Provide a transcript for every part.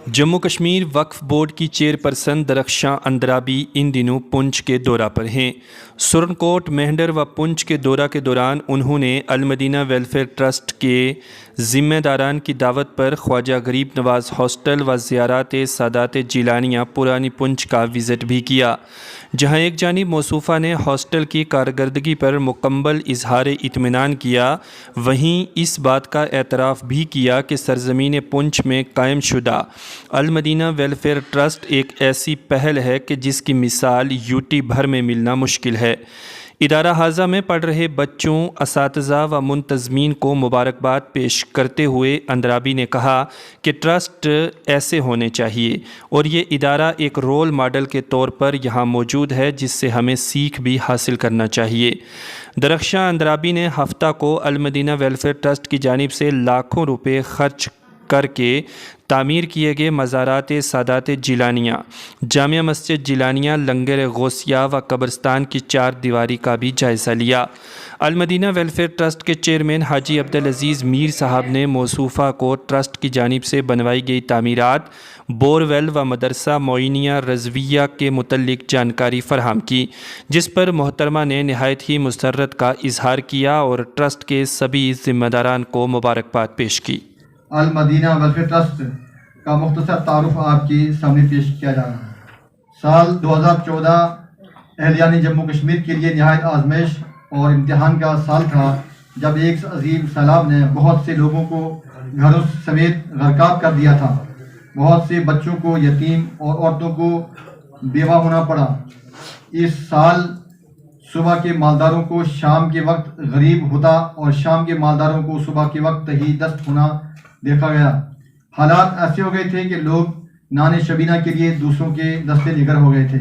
جموں کشمیر وقف بورڈ کی چیئرپرسن درخشاں اندرابی ان دنوں پنچ کے دورہ پر ہیں۔ سرنکوٹ، مہنڈر و پنچ کے دورہ کے دوران انہوں نے المدینہ ویلفیئر ٹرسٹ کے ذمہ داران کی دعوت پر خواجہ غریب نواز ہاسٹل و زیارات سادات جیلانیہ پرانی پنچ کا وزٹ بھی کیا، جہاں ایک جانب موصوفہ نے ہاسٹل کی کارکردگی پر مکمل اظہار اطمینان کیا، وہیں اس بات کا اعتراف بھی کیا کہ سرزمین پنچ میں قائم شدہ المدینہ ویلفیئر ٹرسٹ ایک ایسی پہل ہے کہ جس کی مثال یوٹی بھر میں ملنا مشکل ہے۔ ادارہ حاضہ میں پڑھ رہے بچوں، اساتذہ و منتظمین کو مبارکباد پیش کرتے ہوئے اندرابی نے کہا کہ ٹرسٹ ایسے ہونے چاہیے اور یہ ادارہ ایک رول ماڈل کے طور پر یہاں موجود ہے جس سے ہمیں سیکھ بھی حاصل کرنا چاہیے۔ درخشاں اندرابی نے ہفتہ کو المدینہ ویلفیئر ٹرسٹ کی جانب سے لاکھوں روپے خرچ کر کے تعمیر کیے گئے مزارات سادات جیلانیہ، جامع مسجد جیلانیہ، لنگر غوثیہ و قبرستان کی 4 دیواری کا بھی جائزہ لیا۔ المدینہ ویلفیئر ٹرسٹ کے چیئرمین حاجی عبدالعزیز میر صاحب نے موصوفہ کو ٹرسٹ کی جانب سے بنوائی گئی تعمیرات، بور ویل و مدرسہ معینیہ رضویہ کے متعلق جانکاری فراہم کی، جس پر محترمہ نے نہایت ہی مسرت کا اظہار کیا اور ٹرسٹ کے سبھی ذمہ داران کو مبارکباد پیش کی۔ المدینہ ویلفیئر ٹرسٹ کا مختصر تعارف آپ کے سامنے پیش کیا جا رہا ہے۔ سال 2014 اہلیان جموں کشمیر کے لیے نہایت آزمائش اور امتحان کا سال تھا، جب ایک عظیم سیلاب نے بہت سے لوگوں کو گھروں سمیت غرقاب کر دیا تھا۔ بہت سے بچوں کو یتیم اور عورتوں کو بیوہ ہونا پڑا۔ اس سال صبح کے مالداروں کو شام کے وقت غریب ہوتا اور شام کے مالداروں کو صبح کے وقت تہی دست ہونا دیکھا گیا۔ حالات ایسے ہو گئے تھے کہ لوگ نان شبینہ کے لیے دوسروں کے دستے نگر ہو گئے تھے۔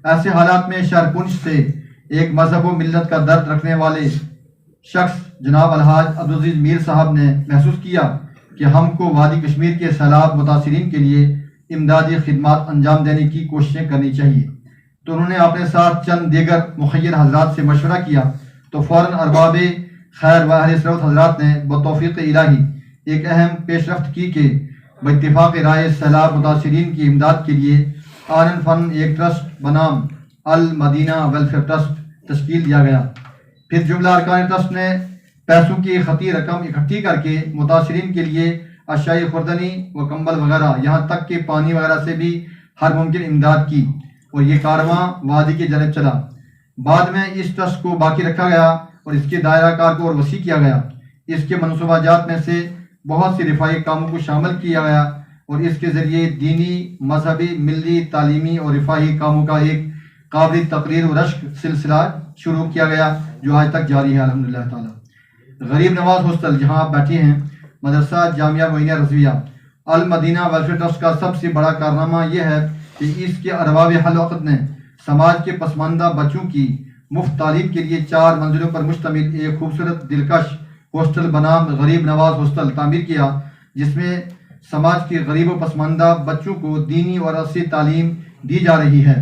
ایسے حالات میں شہر پنچ سے ایک مذہب و ملت کا درد رکھنے والے شخص جناب الحاج عبدالعزیز میر صاحب نے محسوس کیا کہ ہم کو وادی کشمیر کے سیلاب متاثرین کے لیے امدادی خدمات انجام دینے کی کوششیں کرنی چاہیے۔ تو انہوں نے اپنے ساتھ چند دیگر مخیر حضرات سے مشورہ کیا، تو فوراً ارباب خیر و اہل ثروت حضرات نے بتوفیق الہی ایک اہم پیش رفت کی کہ باتفاق رائے سیلاب متاثرین کی امداد کے لیے آنن فن ایک ٹرسٹ بنام المدینہ ویلفیئر ٹرسٹ تشکیل دیا گیا۔ پھر جملہ ارکان ٹرسٹ نے پیسوں کی خطی رقم اکٹھی کر کے متاثرین کے لیے اشیاء خوردنی و کمبل وغیرہ، یہاں تک کہ پانی وغیرہ سے بھی ہر ممکن امداد کی، اور یہ کارواں وادی کی جانب چلا۔ بعد میں اس ٹرسٹ کو باقی رکھا گیا اور اس کے دائرہ کار کو اور وسیع کیا گیا۔ اس کے منصوبہ جات میں سے بہت سی رفاہی کاموں کو شامل کیا گیا اور اس کے ذریعے دینی، مذہبی، ملی، تعلیمی اور رفاہی کاموں کا ایک قابل تقریر و رشک سلسلہ شروع کیا گیا جو آج تک جاری ہے الحمدللہ تعالی۔ غریب نواز ہاسٹل جہاں آپ بیٹھے ہیں، مدرسہ جامعہ معینیہ رضویہ، المدینہ ویلفیئر ٹرسٹ کا سب سے بڑا کارنامہ یہ ہے کہ اس کے ارباب حل وقت نے سماج کے پسماندہ بچوں کی مفت تعلیم کے لیے 4 منزلوں پر مشتمل ایک خوبصورت دلکش ہاسٹل بنام غریب نواز ہاسٹل تعمیر کیا، جس میں سماج کے غریب و پسماندہ بچوں کو دینی اور عصری تعلیم دی جا رہی ہے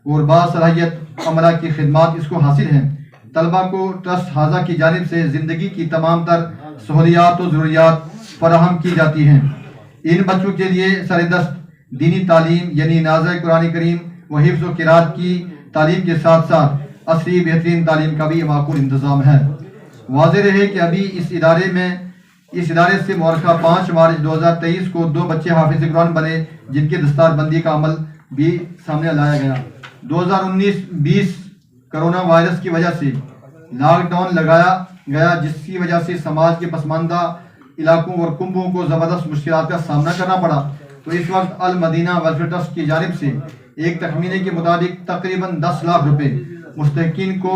اور باصلاحیت عملہ کی خدمات اس کو حاصل ہیں۔ طلبہ کو ٹرسٹ حاضہ کی جانب سے زندگی کی تمام تر سہولیات و ضروریات فراہم کی جاتی ہیں۔ ان بچوں کے لیے سردست دینی تعلیم یعنی نازع قرآن کریم و حفظ و قرات کی تعلیم کے ساتھ ساتھ عصری بہترین تعلیم کا بھی معقول انتظام ہے۔ واضح رہے کہ ابھی اس ادارے سے مورخہ 5 مارچ 2023 کو 2 بچے حافظ قرآن بنے، جن کی دستار بندی کا عمل بھی سامنے لایا گیا۔ 2019-20 کرونا وائرس کی وجہ سے لاک ڈاؤن لگایا گیا، جس کی وجہ سے سماج کے پسماندہ علاقوں اور کنبوں کو زبردست مشکلات کا سامنا کرنا پڑا۔ تو اس وقت المدینہ ویلفیئر ٹرسٹ کی جانب سے ایک تخمینے کے مطابق تقریباً 10 لاکھ روپے مستحقین کو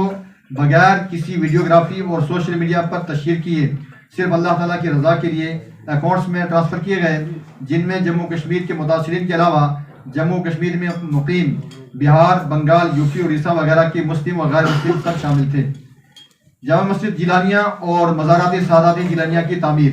بغیر کسی ویڈیوگرافی اور سوشل میڈیا پر تشہیر کیے صرف اللہ تعالیٰ کی رضا کے لیے اکاؤنٹس میں ٹرانسفر کیے گئے، جن میں جموں کشمیر کے متاثرین کے علاوہ جموں کشمیر میں مقیم بہار، بنگال، یو پی، اڑیسہ وغیرہ کے مسلم و غیر مسلم سب شامل تھے۔ جامع مسجد جیلانیہ اور مزارات سادات جیلانیہ کی تعمیر۔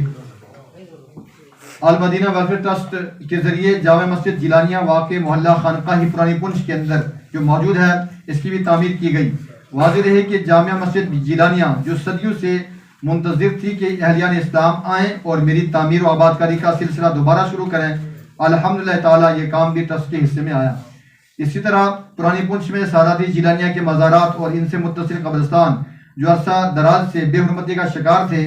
المدینہ ویلفیئر ٹرسٹ کے ذریعے جامع مسجد جیلانیہ واقع محلہ خانقاہ پرانی پنچ کے اندر جو موجود ہے، اس کی بھی تعمیر کی گئی۔ واضح رہے کہ جامع مسجد جیلانیہ جو صدیوں سے منتظر تھی کہ اہلیان اسلام آئیں اور میری تعمیر و آباد کاری کا سلسلہ دوبارہ شروع کریں۔ الحمدللہ تعالیٰ یہ کام بھی ٹرسٹ کے حصے میں آیا۔ اسی طرح پرانی پنچ میں ساداتی جیلانیہ کے مزارات اور ان سے متصل قبرستان جو عرصہ دراز سے بے حرمتی کا شکار تھے،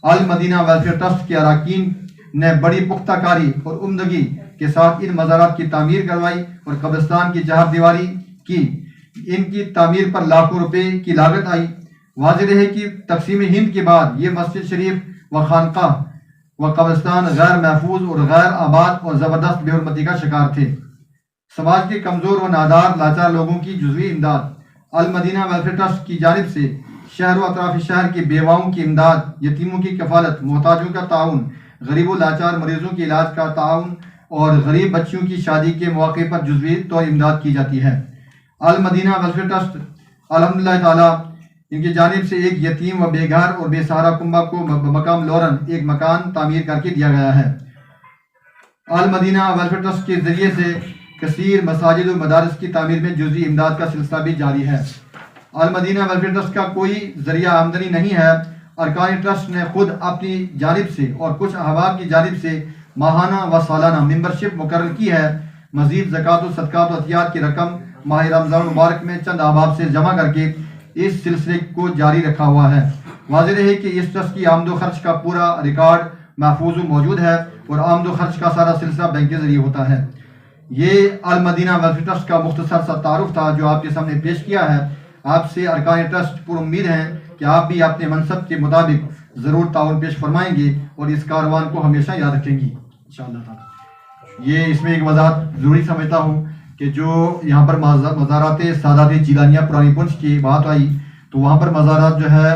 المدینہ ویلفیئر ٹرسٹ کے اراکین نے بڑی پختہ کاری اور عمدگی کے ساتھ ان مزارات کی تعمیر کروائی اور قبرستان کی چہار دیواری کی۔ ان کی تعمیر پر لاکھوں روپے کی لاگت آئی۔ واضح رہے کہ تقسیم ہند کے بعد یہ مسجد شریف و خانقاہ و قبرستان غیر محفوظ اور غیر آباد اور زبردست بے حرمتی کا شکار تھے۔ سماج کے کمزور و نادار لاچار لوگوں کی جزوی امداد المدینہ ویلفیئر ٹرسٹ کی جانب سے شہر و اطراف شہر کی بیواؤں کی امداد، یتیموں کی کفالت، محتاجوں کا تعاون، غریب و لاچار مریضوں کے علاج کا تعاون اور غریب بچیوں کی شادی کے مواقع پر جزوی طور امداد کی جاتی ہے۔ المدینہ ویلفیئر ٹرسٹ الحمدللہ تعالیٰ ان کی جانب سے ایک یتیم و بے گھر اور بے سہارا کنبہ کو مقام لورن ایک مکان تعمیر کر کے دیا گیا ہے۔ المدینہ ویلفیئر ٹرسٹ کے ذریعے سے کثیر مساجد و مدارس کی تعمیر میں جزوی امداد کا سلسلہ بھی جاری ہے۔ المدینہ ویلفیئر ٹرسٹ کا کوئی ذریعہ آمدنی نہیں ہے۔ ارکان ٹرسٹ نے خود اپنی جانب سے اور کچھ احباب کی جانب سے ماہانہ و سالانہ ممبرشپ مقرر کی ہے۔ مزید زکوٰۃ و صدقات و عطیات کی رقم ماہ رمضان مبارک میں چند احباب سے جمع کر کے اس سلسلے کو جاری رکھا ہوا ہے۔ واضح رہے کہ اس ٹرسٹ کی آمد و خرچ کا پورا ریکارڈ محفوظ و موجود ہے اور آمد و خرچ کا سارا سلسلہ بینک کے ذریعے ہوتا ہے۔ یہ المدینہ ویلفیئر ٹرسٹ کا مختصر سا تعارف تھا جو آپ کے سامنے پیش کیا ہے۔ آپ سے ارکان ٹرسٹ پر امید ہیں کہ آپ بھی اپنے منصب کے مطابق ضرور تعاون پیش فرمائیں گے اور اس کاروان کو ہمیشہ یاد رکھیں گی انشاءاللہ تعالی۔ یہ اس میں ایک وضاحت ضروری سمجھتا ہوں کہ جو یہاں پر مزارات ساداتی جیلانیہ پرانی پنچ کی بات آئی تو وہاں پر مزارات جو ہے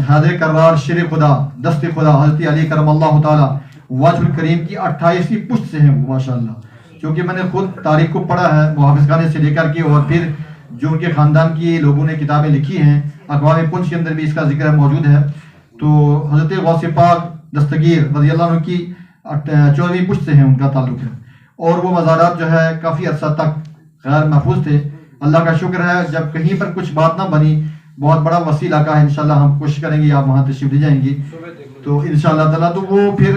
حیدر کرار شیر خدا دست خدا حضرت علی کرم اللہ تعالی وجہ الکریم کی 28ویں پشت سے ہیں وہ ماشاءاللہ، کیونکہ میں نے خود تاریخ کو پڑھا ہے محافظ خانے سے لے کر کے، اور پھر جو ان کے خاندان کی لوگوں نے کتابیں لکھی ہیں اقوام پنچ کے اندر بھی اس کا ذکر موجود ہے۔ تو حضرت غوث پاک دستگیر رضی اللہ عنہ کی 14ویں پشت سے ہیں ان کا تعلق ہے، اور وہ مزارات جو ہے کافی عرصہ تک غیر محفوظ تھے۔ اللہ کا شکر ہے جب کہیں پر کچھ بات نہ بنی، بہت بڑا وسیع علاقہ ہے، انشاءاللہ ہم کوشش کریں گے آپ وہاں تشریف لے جائیں گے تو انشاءاللہ تعالیٰ۔ تو وہ پھر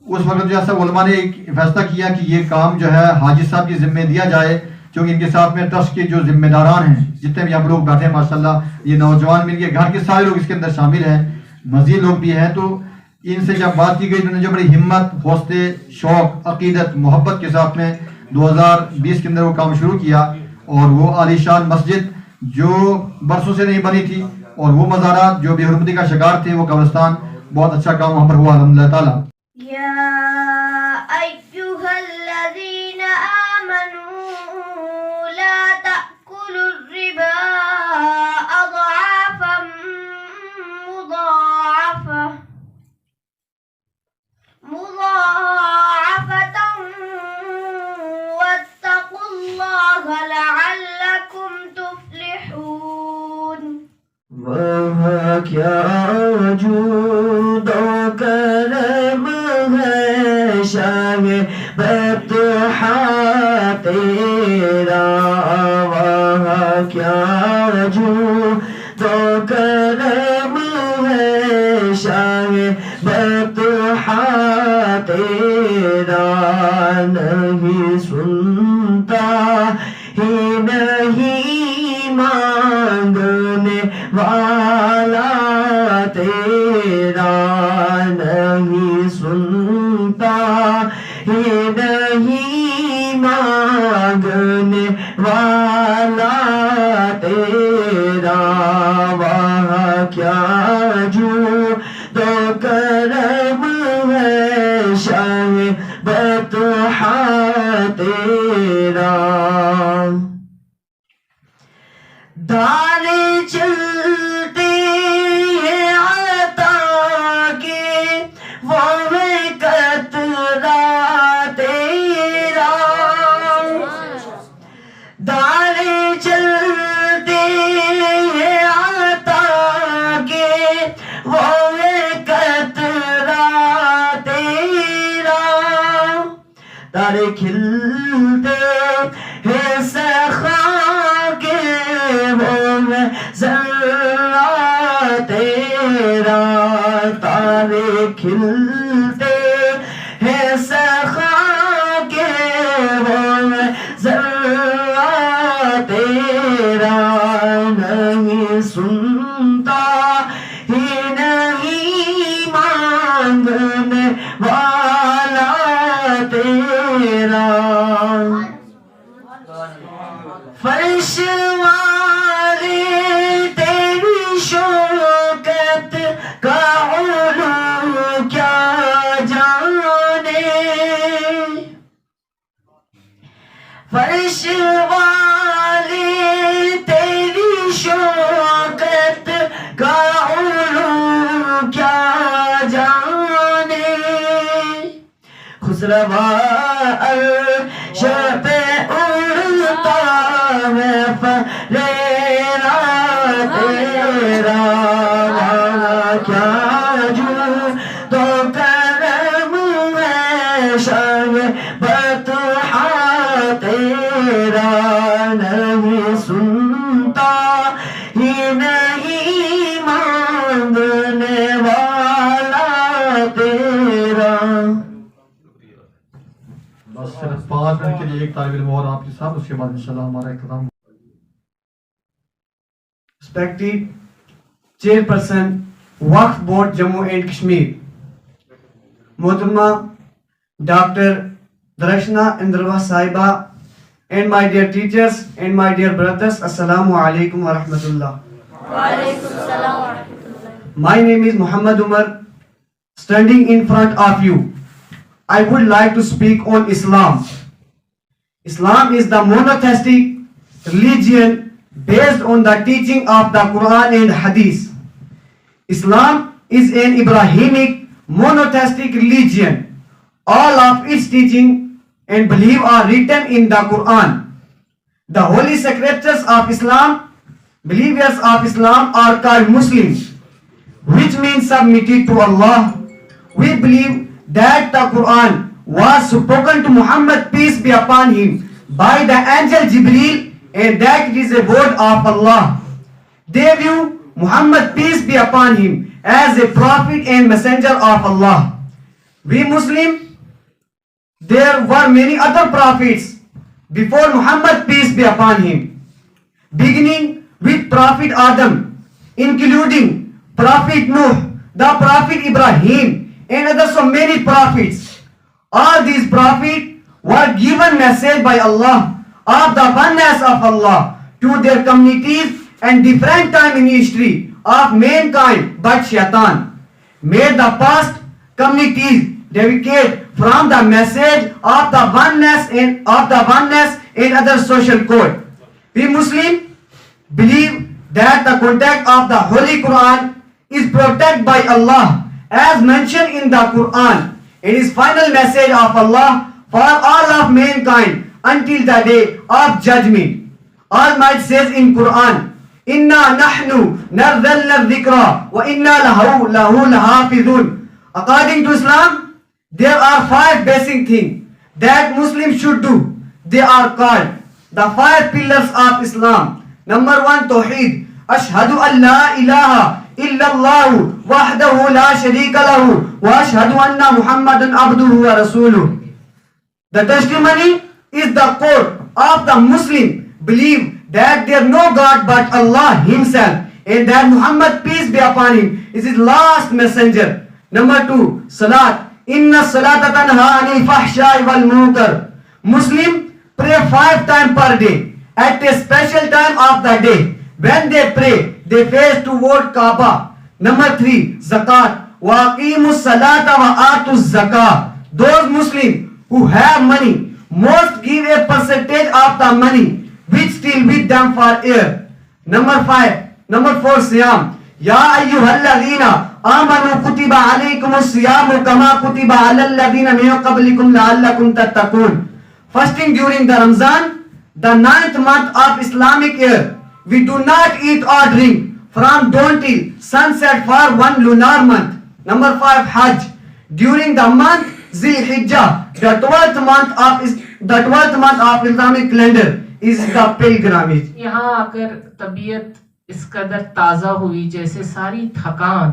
اس وقت جو ایسا علماء نے ایک فیصلہ کیا کہ یہ کام جو ہے حاجی صاحب کی ذمہ دیا جائے، کیونکہ ان کے ساتھ میں ٹرسٹ کے جو ذمہ داران ہیں جتنے بھی آپ لوگ بیٹھے ہیں ماشاءاللہ، یہ نوجوان مل کے گھر کے سارے لوگ اس کے اندر شامل ہیں، مزید لوگ بھی ہیں۔ تو ان سے جب بات کی گئی انہوں نے جو بڑی ہمت، حوصلے، شوق، عقیدت، محبت کے ساتھ میں 2020 کے اندر وہ کام شروع کیا، اور وہ عالی شان مسجد جو برسوں سے نہیں بنی تھی اور وہ مزارات جو بے حرمتی کا شکار تھے، وہ قبرستان، بہت اچھا کام وہاں پر ہوا الحمدللہ تعالیٰ۔ يا أيها الذين آمنوا لا تأكلوا الربا أضعافا مضاعفة واتقوا الله لعلكم تفلحون۔ وہاں کیا جود و کرم ہے شاہ بطحا تیرا، وہاں کیا جود و کرم ہے شاہ بطحا تیرا، نہیں سنتا ہی نہیں مانگنے والا تیرا، نہیں سنتا ہی نہیں مانگنے والا تیرا، وہاں کیا جود و کرم ہے شاہ بطحا تیرا۔ دار چلتے ہیں عطا کے وہ قطرہ تیرا، دار چلتے ہیں عطا کے وہ قطرہ تیرا، دار کھلتے ہیں سخا کے وہ ذرہ تیرا، کھلتے ہیں سخا کے وہ ذرہ تیرا نہیں سنتا ہی نہیں مانگنے والا تیرا فرش والے تیری شوکت کا علو کیا جانے فرش والے تیری شوکت کا علو کیا جانے خسروا عرش پہ اڑتا ہے فریرا تیرا والا کیا جو تو کرم ہے شان بطحا تیرا نہیں سنتا ہی نہیں مانگنے والا تیرا. بس صرف 5 منٹ کے لیے ایک طالب علم اور آپ کے ساتھ، اس کے بعد انشاءاللہ ہمارا اختتام. Respected Chairperson Waqf Board Jammu and Kashmir, Mohtarama Dr. Darshana Indrawa Sahiba, and my dear teachers and my dear brothers, Assalamu alaikum wa rahmatullah. My name is Muhammad Umar. Standing in front of you, I would like to speak on Islam. Islam is the monotheistic religion based on the teaching of the Quran and Hadith. Islam is an Abrahamic monotheistic religion. All of its teaching and belief are written in the Quran. The holy scriptures of Islam, believers of Islam are called Muslims, which means submitted to Allah. We believe that the Quran was spoken to Muhammad, peace be upon him, by the angel Jibreel, and that it is a word of Allah. They view Muhammad, peace be upon him, as a prophet and messenger of Allah. We Muslim, there were many other prophets before Muhammad, peace be upon him, beginning with Prophet Adam, including Prophet Nuh, the Prophet Ibrahim, and others so many prophets. All these prophets were given message by Allah of the oneness of Allah to their communities and different time in history of mankind, but Shaitan made the past communities deviate from the message of the oneness and other social code. We Muslim believe that the content of the Holy Quran is protected by Allah, as mentioned in the Quran. It is final message of Allah for all of mankind until the day of judgment. Almighty says in Quran, "Inna nahnu nazzalna dhikra wa inna lahu lahafidhun." According to Islam, there are 5 basic things that Muslims should do. They are called the 5 pillars of Islam. Number 1, Tawheed. Ashhadu an la ilaha illallah wahdahu la sharika lahu wa ashhadu anna Muhammadan abduhu wa rasuluhu. The testimony is the core of the Muslim belief that there is no God but Allah himself and that Muhammad, peace be upon him, is his last messenger. Number 2, Salat. Inna salata tanha anil fahsha'i wal munkar. Muslim pray 5 times per day at a special time of the day. When they pray, they face toward Kaaba. Number 3, Zakat. Wa aqimus salata wa atuz zakah. Those Muslims who have money must give a percentage of the money which still with them for year. Number 4, Siyam. Ya ayyuhalladhina amanu kutiba alaykumus siyamu kama kutiba alal ladhina min qablikum la'allakum tattaqun. Fasting during the Ramzan, the 9th month of Islamic year. We do not eat or drink from dawn till sunset for 1 lunar month. Number 5, Hajj. During the month Zil-Hijjah, the 12th month of Islamic calendar, is the pilgrimage. یہاں آ کر طبیعت اس قدر تازہ ہوئی جیسے ساری تھکان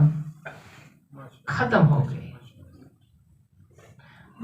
ختم ہو گئی.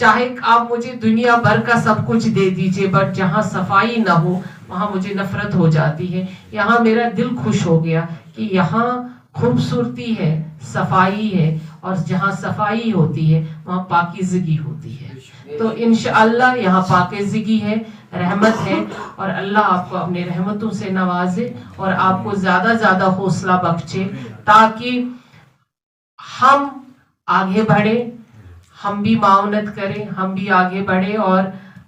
چاہے آپ مجھے دنیا بھر کا سب کچھ دے دیجئے، بٹ جہاں صفائی نہ ہو وہاں مجھے نفرت ہو جاتی ہے. یہاں میرا دل خوش ہو گیا کہ یہاں خوبصورتی ہے، صفائی ہے، اور جہاں صفائی ہوتی ہے وہاں پاکیزگی ہوتی ہے. تو انشاءاللہ یہاں پاکیزگی ہے، رحمت ہے، اور اللہ آپ کو اپنے رحمتوں سے نوازے اور آپ کو زیادہ زیادہ حوصلہ بخشے تاکہ ہم آگے بڑھیں، ہم بھی معاونت کریں، ہم بھی آگے بڑھیں، اور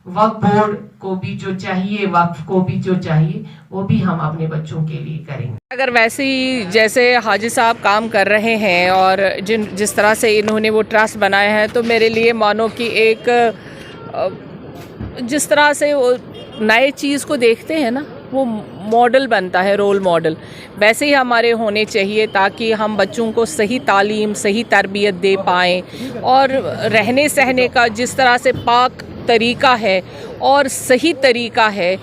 وقف بورڈ کو بھی جو چاہیے، وقف کو بھی جو چاہیے وہ بھی ہم اپنے بچوں کے لیے کریں گے. اگر ویسے ہی جیسے حاجی صاحب کام کر رہے ہیں اور جس طرح سے انہوں نے وہ ٹرسٹ بنایا ہے، تو میرے لیے مانو کہ ایک جس طرح سے وہ نئے چیز کو دیکھتے ہیں نا، وہ ماڈل بنتا ہے، رول ماڈل، ویسے ہی ہمارے ہونے چاہیے تاکہ ہم بچوں کو صحیح تعلیم، صحیح تربیت دے پائیں. اور رہنے سہنے کا جس طرح سے پاک طریقہ ہے اور صحیح طریقہ ہے،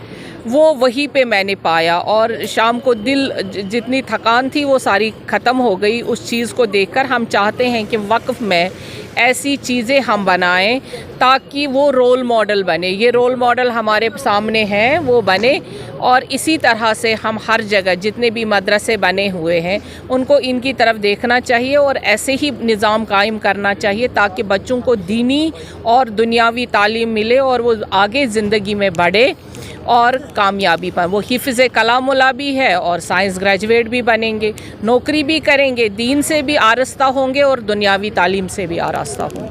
وہ وہی پہ میں نے پایا، اور شام کو دل جتنی تھکان تھی وہ ساری ختم ہو گئی اس چیز کو دیکھ کر. ہم چاہتے ہیں کہ وقف میں ایسی چیزیں ہم بنائیں تاکہ وہ رول ماڈل بنے. یہ رول ماڈل ہمارے سامنے ہیں، وہ بنے، اور اسی طرح سے ہم ہر جگہ جتنے بھی مدرسے بنے ہوئے ہیں ان کو ان کی طرف دیکھنا چاہیے اور ایسے ہی نظام قائم کرنا چاہیے تاکہ بچوں کو دینی اور دنیاوی تعلیم ملے اور وہ آگے زندگی میں بڑھے اور کامیابی پائیں. وہ حفظ کلام اللہ بھی ہے اور سائنس گریجویٹ بھی بنیں گے، نوکری بھی کریں گے، دین سے بھی آراستہ ہوں گے اور دنیاوی تعلیم سے بھی آراستہ ہوں گے.